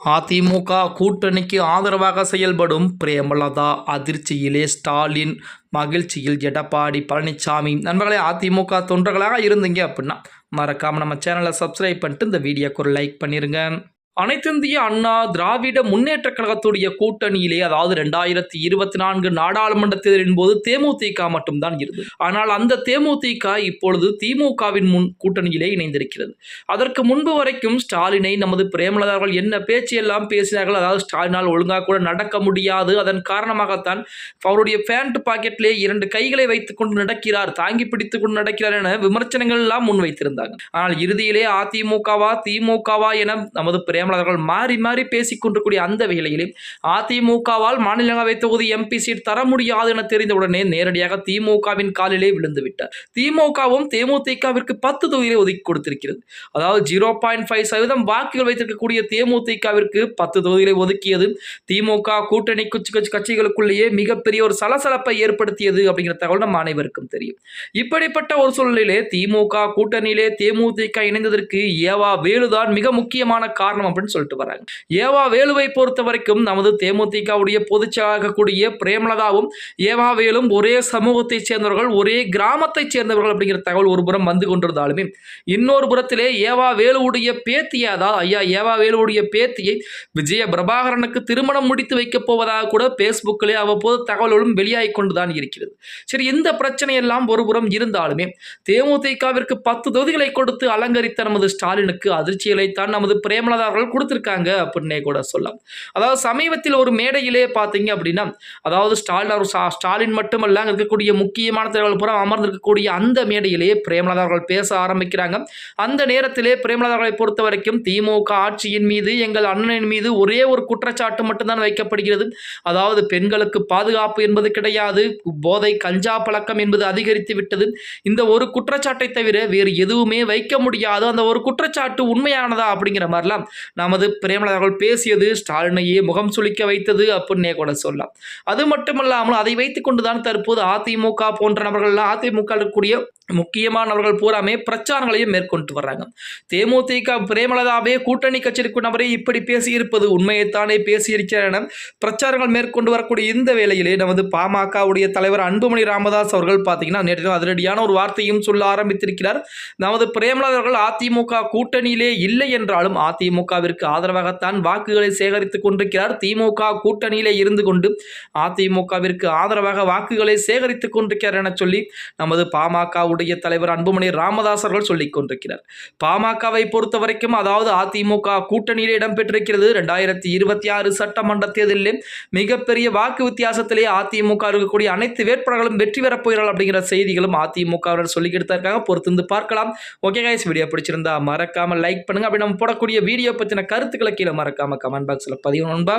அதிமுக கூட்டணிக்கு ஆதரவாக செயல்படும் பிரேமலதா அதிர்ச்சியிலே ஸ்டாலின், மகிழ்ச்சியில் எடப்பாடி பழனிசாமி. நண்பர்களே, அதிமுக தொண்டர்களாக இருந்தீங்க அப்படின்னா மறக்காம நம்ம சேனலை சப்ஸ்கிரைப் பண்ணிட்டு இந்த வீடியோக்கு ஒரு லைக் பண்ணிருங்க. அனைத்திந்திய அண்ணா திராவிட முன்னேற்ற கழகத்துடைய கூட்டணியிலே, அதாவது 2024 நாடாளுமன்ற தேர்தலின் போது தேமுதிக மட்டும்தான் இருந்தது. ஆனால் அந்த தேமுதிக இப்பொழுது திமுகவின் கூட்டணியிலே இணைந்திருக்கிறது. அதற்கு முன்பு வரைக்கும் ஸ்டாலினை நமது பிரேமலதா அவர்கள் என்ன பேச்சு எல்லாம் பேசினார்கள். அதாவது ஸ்டாலினால் ஒழுங்காக கூட நடக்க முடியாது, அதன் காரணமாகத்தான் அவருடைய பேண்ட் பாக்கெட்டிலே 2 கைகளை வைத்துக் கொண்டு நடக்கிறார், தாங்கி பிடித்துக் கொண்டு நடக்கிறார் என விமர்சனங்கள் எல்லாம் முன்வைத்திருந்தாங்க. ஆனால் இறுதியிலே அதிமுகவா திமுகவா என நமது பிரேமலதா மாறி மாறி பேசிக் கொண்டிருக்கூடிய அந்த வேளையிலே அதிமுகவால் மாநிலங்களவை தொகுதி எம்பி சீட் தர முடியாது என தெரிந்தவுடனே நேரடியாக திமுகவின் காலிலே விழுந்து விட்டார். திமுகவும் தேமுதிகவிற்கு 10 தொகுதிகளை ஒதுக்கி கொடுத்திருக்கிறது. அதாவது 0.5% வாக்குகள் வைத்திருக்கக்கூடிய தேமுதிகவிற்கு 10 தொகுதிகளை ஒதுக்கியது திமுக கூட்டணி கட்சிகளுக்குள்ளேயே மிகப்பெரிய ஒரு சலசலப்பை ஏற்படுத்தியது அப்படிங்கிற தகவல் நம்ம அனைவருக்கும் தெரியும். இப்படிப்பட்ட ஒரு சூழ்நிலையிலே திமுக கூட்டணியிலே தேமுதிக இணைந்ததற்கு ஏவா வேலுதான் மிக முக்கியமான காரணம் அப்படின்னு சொல்லிட்டு வராங்க. ஏவா வேலுவை பொறுத்த வரைக்கும் நமது தேமுதிகவுடைய பொதுச்செயலாளர் கூடிய பிரேமலதாவும் ஏவா வேலும் ஒரே சமூகத்தை சேர்ந்தவர்கள், ஒரே கிராமத்தை சேர்ந்தவர்கள் அப்படிங்கிற தகவல் ஒரு புறம் வந்து கொண்டிருந்தாலுமே, இன்னொரு புறத்திலே ஏவா வேலுவுடைய பேத்தியை, அதாவது ஐயா ஏவா வேலுவுடைய பேத்தியை விஜய பிரபாகரனுக்கு திருமணம் முடித்து வைக்கப் போவதாக கூட பேஸ்புக்கிலே அவ்வப்போது தகவல்களும் வெளியாகி கொண்டுதான் இருக்கிறது. சரி, இந்த பிரச்சனை எல்லாம் ஒரு புறம் இருந்தாலுமே தேமுதிகவிற்கு 10 தொகுதிகளை கொடுத்து அலங்கரித்த நமது ஸ்டாலினுக்கு அதிர்ச்சிகளைத்தான் நமது பிரேமலதா அவர்கள் கொடுத்திருக்காங்க அப்படின்னே கூட சொல்லலாம். அதாவது சமீபத்தில் ஒரு மேடையிலே பார்த்தீங்க அப்படின்னா, அதாவது ஸ்டாலின் மட்டுமல்ல, இருக்கக்கூடிய முக்கியமான தலைவர்கள் புறம் அமர்ந்திருக்கக்கூடிய அந்த மேடையிலே பிரேமலதா அவர்கள் பேச ஆரம்பிக்கிறாங்க. அந்த நேரத்திலே பிரேமலதா அவர்களை பொறுத்த வரைக்கும் திமுக ஆட்சியின் மீது, எங்கள் அண்ணனின் மீது ஒரே ஒரு குற்றச்சாட்டு மட்டும்தான் வைக்கப்படுகிறது. அதாவது பெண்களுக்கு பாதுகாப்பு என்பது கிடையாது, போதை கஞ்சா பழக்கம் என்பது அதிகரித்து விட்டது. இந்த ஒரு குற்றச்சாட்டை தவிர வேறு எதுவுமே வைக்க முடியாது. அந்த ஒரு குற்றச்சாட்டு உண்மையானதா அப்படிங்கிற மாதிரிலாம் நமது பிரேமலதா அவர்கள் பேசியது ஸ்டாலினையே முகம் சுளிக்க வைத்தது அப்படின்னே கூட சொல்லலாம். அது மட்டுமல்லாமல் அதை வைத்துக் கொண்டுதான் தற்போது அதிமுக போன்ற நபர்கள், அதிமுக இருக்கக்கூடிய முக்கியமானவர்கள் பூராமே பிரச்சாரங்களையும் மேற்கொண்டு வர்றாங்க. தேமுதிக பிரேமலதாவே கூட்டணி கட்சிக்கு நபரே இப்படி பேசியிருப்பது உண்மையைத்தானே பேசியிருக்கிறார் என பிரச்சாரங்கள் மேற்கொண்டு வரக்கூடிய இந்த வேளையிலே நமது பாமகவுடைய தலைவர் அன்புமணி ராமதாஸ் அவர்கள் பார்த்தீங்கன்னா நேற்று அதிரடியான ஒரு வார்த்தையும் சொல்ல ஆரம்பித்திருக்கிறார். நமது பிரேமலதா அவர்கள் அதிமுக கூட்டணியிலே இல்லை என்றாலும் அதிமுகவிற்கு ஆதரவாகத்தான் வாக்குகளை சேகரித்துக் கொண்டிருக்கிறார். திமுக கூட்டணியிலே இருந்து கொண்டு அதிமுகவிற்கு ஆதரவாக வாக்குகளை சேகரித்துக் கொண்டிருக்கிறார் என சொல்லி நமது பாமக தலைவர் அன்புமணி ராமதாஸ் அவர்கள் சொல்லிக் கொண்டிருக்கிறார். பாமகவை பொறுத்த வரைக்கும், அதாவது அதிமுக கூட்டணியில் இடம்பெற்றிருக்கிறது 2026 சட்டமன்ற தேர்தலில் மிகப்பெரிய வாக்கு வித்தியாசத்திலே அதிமுக இருக்கக்கூடிய அனைத்து வேட்பாளர்களும் வெற்றி பெறப் போகிறார்கள் அப்படிங்கிற செய்திகளும் அதிமுக சொல்லிக்கிட்டு இருக்காங்க. பொறுத்திருந்து பார்க்கலாம். ஓகே கைஸ், வீடியோ பிடிச்சிருந்தா மறக்காம லைக் பண்ணுங்க. அப்படி நம்ம போடக்கூடிய வீடியோ பத்தின கருத்துக்களை கீழே மறக்காம கமெண்ட் பாக்ஸ்ல பதிவு நண்பா.